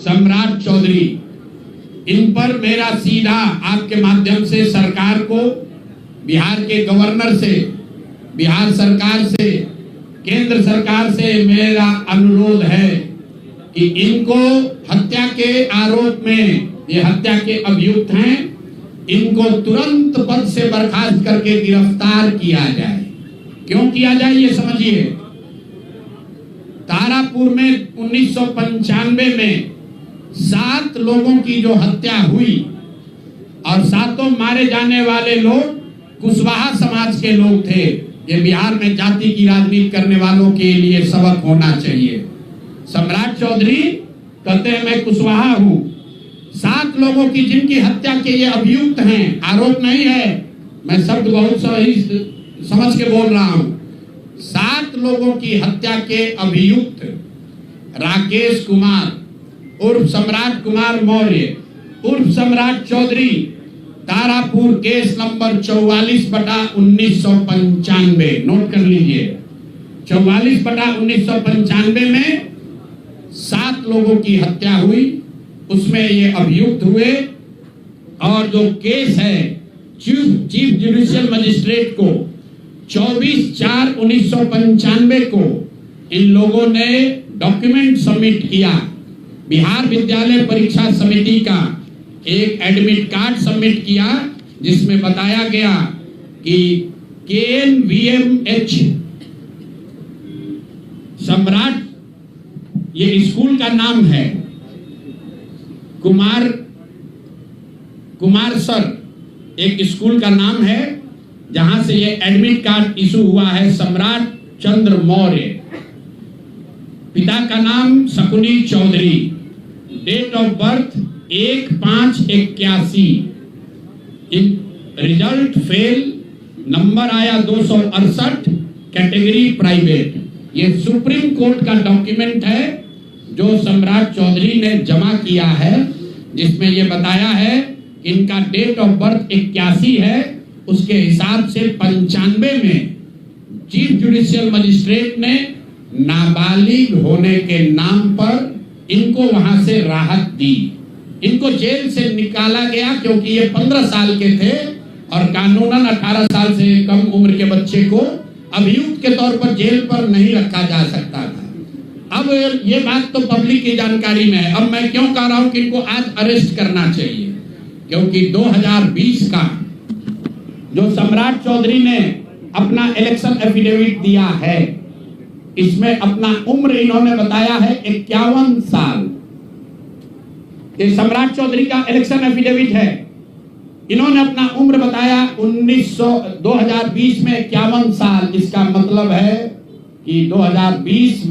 सम्राट चौधरी, इन पर मेरा सीधा आपके माध्यम से सरकार को, बिहार के गवर्नर से, बिहार सरकार से, केंद्र सरकार से मेरा अनुरोध है कि इनको हत्या के आरोप में, ये हत्या के अभियुक्त हैं, इनको तुरंत पद से बर्खास्त करके गिरफ्तार किया जाए। क्यों किया जाए ये समझिए। तारापुर में 1995 में 7 लोगों की जो हत्या हुई और 7 मारे जाने वाले लोग कुशवाहा समाज के लोग थे। ये बिहार में जाति की राजनीति करने वालों के लिए सबक होना चाहिए। सम्राट चौधरी कहते हैं मैं कुशवाहा हूं। 7 लोगों की जिनकी हत्या के ये अभियुक्त हैं, आरोप नहीं है, मैं शब्द बहुत सही समझ के बोल रहा हूं। 7 लोगों की हत्या के अभियुक्त राकेश कुमार उर्फ सम्राट कुमार मौर्य उर्फ Samrat Choudhary, Tarapur case number 44/1995, note कर लीजिए। 44/1995 में 7 लोगों की हत्या हुई, उसमें ये अभियुक्त हुए और जो केस है चीफ जुडिशियल मजिस्ट्रेट को 24/4/1995 को इन लोगों ने डॉक्यूमेंट सबमिट किया। बिहार विद्यालय परीक्षा समिति का एक एडमिट कार्ड सबमिट किया जिसमें बताया गया कि KNVMH सम्राट, ये स्कूल का नाम है, कुमार सर एक स्कूल का नाम है जहां से ये एडमिट कार्ड इशू हुआ है। सम्राट चंद्र मौर्य, पिता का नाम Shakuni Choudhary, date of birth 1/5/81, result fail, number आया 268, कैटेगरी प्राइवेट। ये सुप्रीम कोर्ट का डॉक्यूमेंट है जो सम्राट चौधरी ने जमा किया है, जिसमें ये बताया है इनका डेट ऑफ बर्थ 81 है, उसके हिसाब से 95 में चीफ जुडिशियल मजिस्ट्रेट ने नाबालिग होने के नाम पर इनको वहां से राहत दी। इनको जेल से निकाला गया क्योंकि ये 15 साल के थे और कानूनन 18 साल से कम उम्र के बच्चे को अभियुक्त के तौर पर जेल पर नहीं रखा जा सकता था। अब ये बात तो पब्लिक की जानकारी में है। अब मैं क्यों कह रहा हूं कि इनको आज अरेस्ट करना चाहिए, क्योंकि 2020 का जो सम्राट चौधरी ने अपना इलेक्शन एफिडेविट दिया है, इसमें अपना उम्र इन्होंने बताया है 51 साल। ये सम्राट चौधरी का इलेक्शन एफिडेविट है। इन्होंने अपना उम्र बताया 2020 में 51 साल। इसका मतलब है कि 2020 -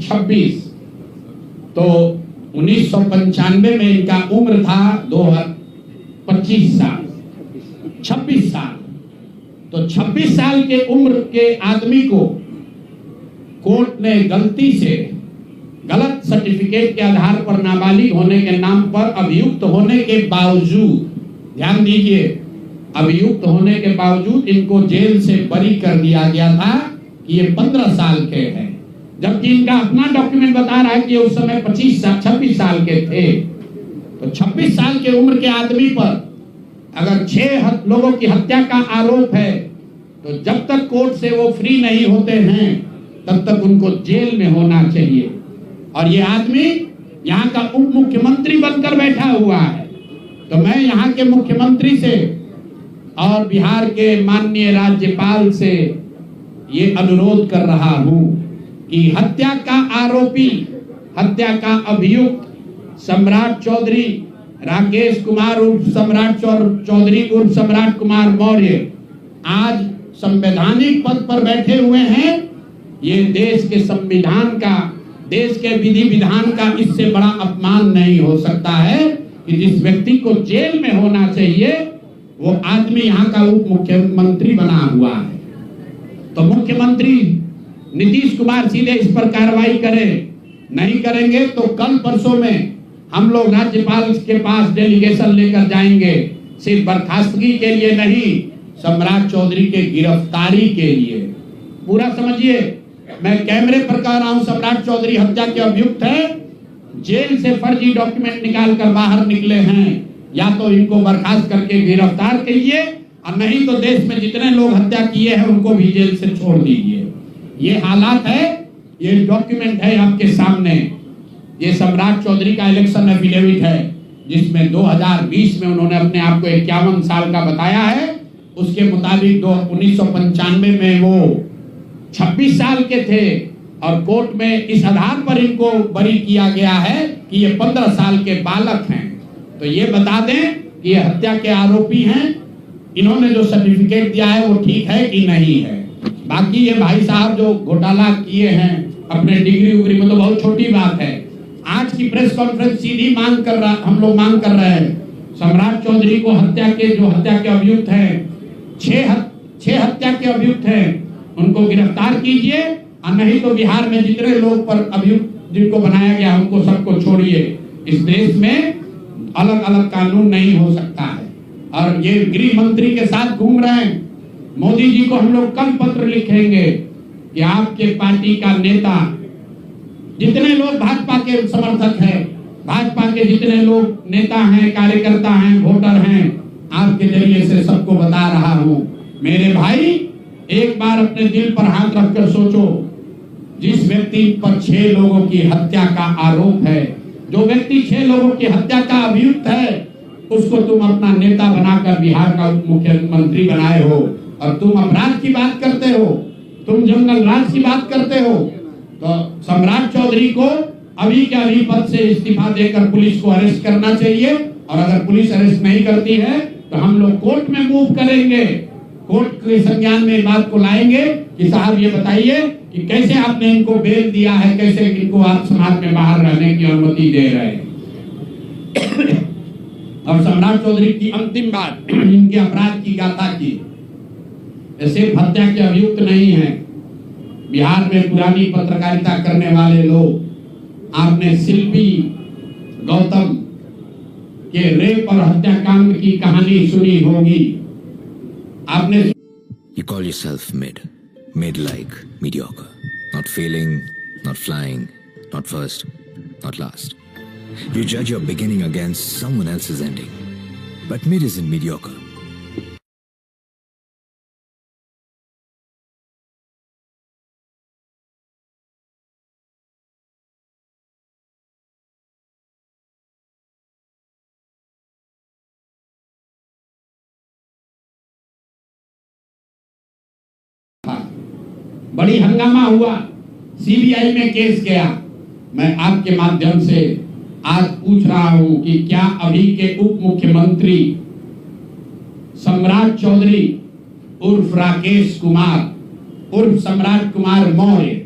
26, तो 1995 में इनका उम्र था 25 साल, 26 साल। तो 26 साल के उम्र के आदमी को कोर्ट ने गलती से गलत सर्टिफिकेट के आधार पर नाबालिग होने के नाम पर अभियुक्त होने के बावजूद, ध्यान दीजिए, अभियुक्त होने के बावजूद इनको जेल से बरी कर दिया गया था कि ये 15 साल के हैं, जबकि इनका अपना डॉक्यूमेंट बता रहा है कि उस समय 26 साल के थे। तो 26 साल के उम्र के आदमी पर अगर 6 लोगों की हत्या का आरोप है, तो जब तक कोर्ट से वो फ्री नहीं होते हैं तब तक उनको जेल में होना चाहिए। और ये आदमी यहाँ का उप मुख्यमंत्री बनकर बैठा हुआ है। तो मैं यहाँ के मुख्यमंत्री से और बिहार के माननीय राज्यपाल से ये अनुरोध कर रहा हूँ कि हत्या का आरोपी, हत्या का अभियुक्त सम्राट चौधरी, राकेश कुमार उर्फ सम्राट चौधरी उर्फ सम्राट कुमार मौर्य आज संवैधानिक पद पर बैठे हुए हैं। ये देश के संविधान का, देश के विधि विधान का इससे बड़ा अपमान नहीं हो सकता है कि जिस व्यक्ति को जेल में होना चाहिए वो आदमी यहाँ का उप मुख्यमंत्री बना हुआ है। तो मुख्यमंत्री नीतीश कुमार सीधे इस पर कार्रवाई करें। नहीं करेंगे तो कल परसों में हम लोग राज्यपाल के पास डेलीगेशन लेकर जाएंगे, सिर्फ बर्खास्तगी के लिए नहीं, सम्राट चौधरी के गिरफ्तारी के लिए। पूरा समझिए, मैं कैमरे पर कह रहा हूं सम्राट चौधरी हत्या के अभियुक्त है, जेल से फर्जी डॉक्यूमेंट निकाल कर बाहर निकले हैं, या तो इनको बर्खास्त करके गिरफ्तार कीजिए और नहीं तो देश में जितने लोग हत्या किए हैं उनको भी जेल से छोड़ दीजिए। ये हालात है, ये डॉक्यूमेंट है आपके सामने। ये सम्राट चौधरी का इलेक्शन एफिडेविट है जिसमें 2020 में उन्होंने अपने आप को 51 साल का बताया है। उसके मुताबिक 1995 में वो 26 साल के थे और कोर्ट में इस आधार पर इनको बरी किया गया है कि ये 15 साल के बालक हैं। तो ये बता दें कि ये हत्या के आरोपी हैं। इन्होंने जो सर्टिफिकेट दिया है वो ठीक है कि नहीं है। बाकी ये भाई साहब जो घोटाला किए हैं अपने डिग्री उग्री में, तो बहुत छोटी बात है। आज की प्रेस कॉन्फ्रेंस सीधी हम लोग मांग कर रहे हैं, सम्राट चौधरी को हत्या के अभियुक्त हैं, 6 हत्या के अभियुक्त हैं, उनको गिरफ्तार कीजिए और नहीं तो बिहार में जितने लोग पर अभियुक्त जिनको बनाया गया उनको सबको छोड़िए। इस देश में अलग अलग कानून नहीं हो सकता है। और ये गृह मंत्री के साथ घूम रहे हैं। मोदी जी को हम लोग कल पत्र लिखेंगे कि आपके पार्टी का नेता, जितने लोग भाजपा के समर्थक हैं, भाजपा के जितने लोग नेता हैं, कार्यकर्ता हैं, वोटर हैं, आपके जरिए से सबको बता रहा हूं, मेरे भाई एक बार अपने दिल पर हाथ रखकर सोचो, जिस व्यक्ति पर 6 लोगों की हत्या का आरोप है, जो व्यक्ति 6 लोगों की हत्या का अभियुक्त है, उसको तुम अपना नेता बनाकर बिहार का मुख्यमंत्री बनाए हो और तुम अपराध की बात करते हो, तुम जंगल राज की बात करते हो। तो सम्राट चौधरी को अभी के अभी पद से इस्तीफा देकर पुलिस को अरेस्ट करना चाहिए और अगर पुलिस अरेस्ट नहीं करती है तो हम लोग कोर्ट में मूव करेंगे, कोर्ट के संज्ञान में बात को लाएंगे कि साहब ये बताइए कि कैसे आपने इनको बेल दिया है, कैसे इनको आप समाज में बाहर रहने की अनुमति दे रहे हैं। और सम्राट चौधरी की अंतिम बात इनके अपराध की गाथा की, सिर्फ हत्या के अभियुक्त नहीं है। बिहार में पुरानी पत्रकारिता करने वाले लोग, आपने शिल्पी गौतम के रेप और हत्याकांड की कहानी सुनी होगी। आपने You call yourself mid like mediocre, not failing, not flying, not first, not last. You judge your beginning against someone else's ending, but mid isn't mediocre. बड़ी हंगामा हुआ, सीबीआई में केस गया। मैं आपके माध्यम से आज पूछ रहा हूं कि क्या अभी के उप मुख्यमंत्री सम्राट चौधरी उर्फ राकेश कुमार उर्फ सम्राट कुमार मौर्य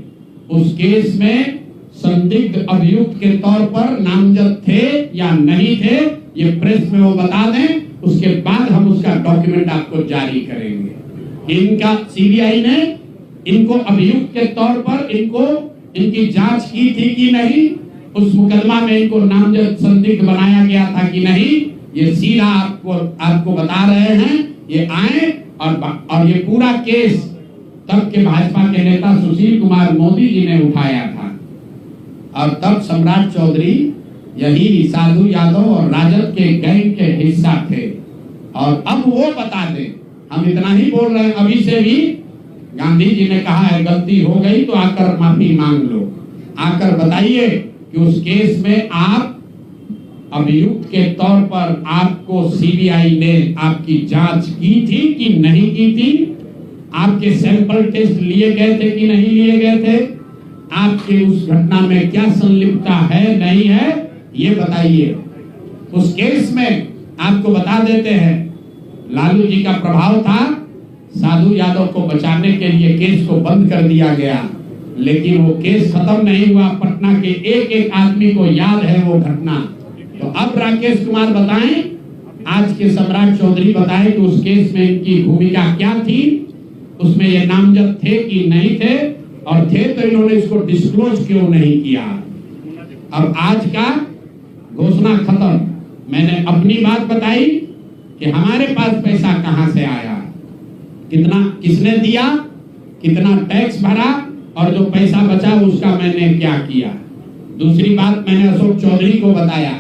उस केस में संदिग्ध अभियुक्त के तौर पर नामजद थे या नहीं थे, ये प्रेस में वो बता दें, उसके बाद हम उसका डॉक्यूमेंट आपको जारी करेंगे। इनका सीबीआई ने इनको अभियुक्त के तौर पर इनकी जांच की थी कि नहीं, उस मुकदमा में इनको नामजद संदिग्ध बनाया गया था कि नहीं, ये सीधा आपको बता रहे हैं। ये आए और ये पूरा केस तब के भाजपा के नेता सुशील कुमार मोदी जी ने उठाया था और तब सम्राट चौधरी यही साधु यादव और राजद के गैंग के हिस्सा थे। और अब वो बता दें, हम इतना ही बोल रहे हैं, अभी से भी गांधी जी ने कहा है गलती हो गई तो आकर माफी मांग लो, आकर बताइए कि उस केस में आप अभियुक्त के तौर पर आपको सीबीआई ने आपकी जांच की थी कि नहीं की थी, आपके सैंपल टेस्ट लिए गए थे कि नहीं लिए गए थे, आपके उस घटना में क्या संलिप्तता है नहीं है, ये बताइए। उस केस में आपको बता देते हैं, लालू जी का प्रभाव था, साधु यादव को बचाने के लिए केस को बंद कर दिया गया, लेकिन वो केस खत्म नहीं हुआ। पटना के एक एक आदमी को याद है वो घटना। तो अब राकेश कुमार बताएं, आज के सम्राट चौधरी बताएं कि उस केस में इनकी भूमिका क्या थी, उसमें ये नामजद थे कि नहीं थे, और थे तो इन्होंने इसको डिस्क्लोज क्यों नहीं किया। अब आज का घोषणा खत्म। मैंने अपनी बात बताई कि हमारे पास पैसा कहां से आया, कितना किसने दिया, कितना टैक्स भरा और जो पैसा बचा उसका मैंने क्या किया। दूसरी बात मैंने अशोक चौधरी को बताया।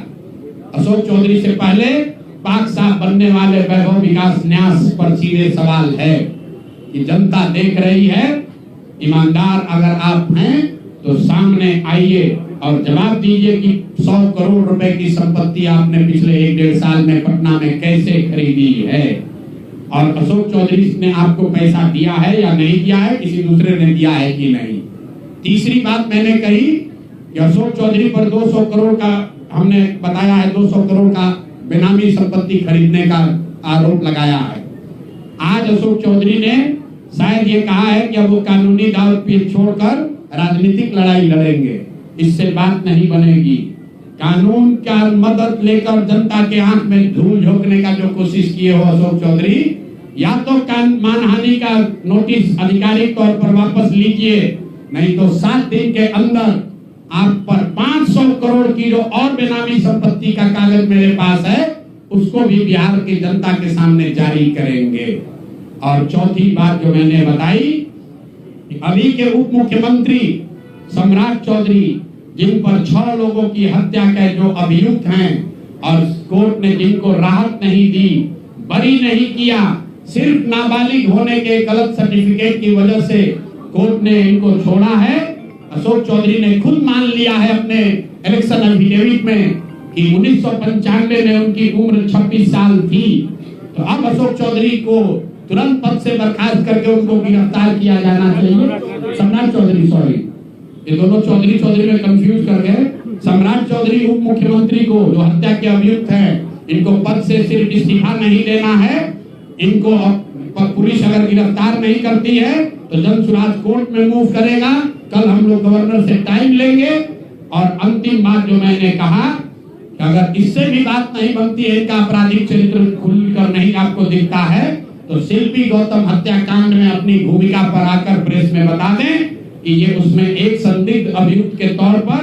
अशोक चौधरी से पहले पाक साहब बनने वाले वैभव विकास न्यास पर सीधे सवाल है कि जनता देख रही है, ईमानदार अगर आप हैं तो सामने आइए और जवाब दीजिए कि 100 करोड़ रुपए की संपत्ति आपने पिछले 1-1.5 साल में पटना में कैसे खरीदी है, और अशोक चौधरी ने आपको पैसा दिया है या नहीं दिया है, किसी दूसरे ने दिया है कि नहीं। तीसरी बात मैंने कही कि अशोक चौधरी पर 200 करोड़ का हमने बताया है, 200 करोड़ का बेनामी संपत्ति खरीदने का आरोप लगाया है। आज अशोक चौधरी ने शायद ये कहा है कि अब वो कानूनी दाव पेच छोड़कर राजनीतिक लड़ाई लड़ेंगे। इससे बात नहीं बनेगी। कानून का मदद लेकर जनता के आंख में धूल झोंकने का जो कोशिश किए हो अशोक चौधरी, या तो मानहानि का नोटिस आधिकारिक तौर पर वापस लीजिए, नहीं तो 7 दिन के अंदर आप पर 500 करोड़ की जो और बेनामी संपत्ति का कागज मेरे पास है उसको भी बिहार की जनता के सामने जारी करेंगे। और चौथी बात जो मैंने बताई, अभी के उप मुख्यमंत्री सम्राट चौधरी, जिन पर 6 लोगों की हत्या के जो अभियुक्त हैं और कोर्ट ने जिनको राहत नहीं दी, बरी नहीं किया, सिर्फ नाबालिग होने के गलत सर्टिफिकेट की वजह से कोर्ट ने इनको छोड़ा है। अशोक चौधरी ने खुद मान लिया है अपने इलेक्शन एफिडेविट में कि 1995 में उनकी उम्र 26 साल थी। तो अब अशोक चौधरी को तुरंत पद से बर्खास्त करके उनको गिरफ्तार किया जाना चाहिए। सम्राट चौधरी, सॉरी, ये दोनों चौधरी में कंफ्यूज कर गए। सम्राट चौधरी उप मुख्यमंत्री को जो हत्या के अभियुक्त हैं, इनको पद से सिर्फ इस्तीफा नहीं देना है, इनको पुलिस अगर गिरफ्तार नहीं करती है तो जन सुराज कोर्ट में मूव करेगा। कल हम लोग गवर्नर से टाइम लेंगे। और अंतिम बात जो मैंने कहा कि अगर इससे भी बात नहीं बनती है, इनका आपराधिक चरित्र खुलकर नहीं आपको दिखता है, तो शिल्पी गौतम हत्याकांड में अपनी भूमिका पर आकर प्रेस में बता दें कि ये उसमें एक संदिग्ध अभियुक्त के तौर पर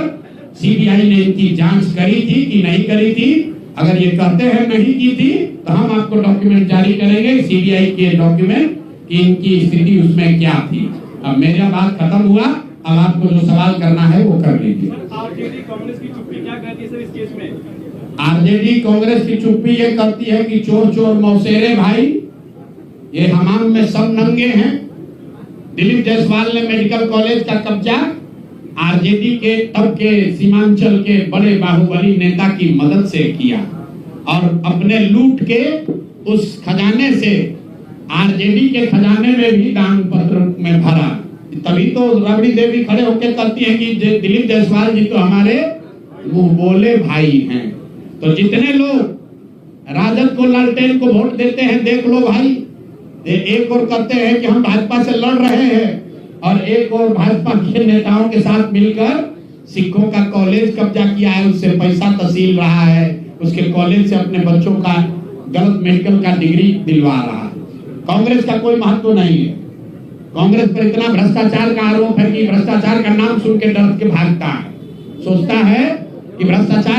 सीबीआई ने इनकी जांच करी थी कि नहीं करी थी। अगर ये कहते हैं नहीं की थी तो हम आपको डॉक्यूमेंट जारी करेंगे, सीबीआई के डॉक्यूमेंट, कि इनकी स्थिति उसमें क्या थी। अब मेरा बात खत्म हुआ, अब आपको जो सवाल करना है वो कर लीजिए। आरजेडी कांग्रेस की चुप्पी क्या कहती है सर इस केस में? आरजेडी कांग्रेस की चुप्पी ये कहती है कि चोर चोर मौसेरे भाई, ये हमाम में सब नंगे हैं। दिलीप जायसवाल ने मेडिकल कॉलेज का कब्जा आरजेडी के तब के सीमांचल के बड़े बाहुबली नेता की मदद से किया और अपने लूट के उस खजाने से आरजेडी के खजाने में भी दान पत्र में भरा। तभी तो राबड़ी देवी खड़े होकर कहती है कि दिलीप जायसवाल जी तो हमारे मुंह बोले भाई हैं। तो जितने लोग राजद को, लालटेन को वोट देते हैं, देख लो भाई, एक और कहते हैं कि हम भाजपा से लड़ रहे हैं और एक और भाजपा के नेताओं के साथ मिलकर सिखों का कॉलेज कब्जा किया है, उससे पैसा तहसील रहा है, उसके कॉलेज से अपने बच्चों का गलत मेडिकल का डिग्री दिलवा रहा है। कांग्रेस का कोई महत्व नहीं है। कांग्रेस पर इतना भ्रष्टाचार का आरोप है कि भ्रष्टाचार का नाम सुन के डर के भागता है, सोचता है कि भ्रष्टाचार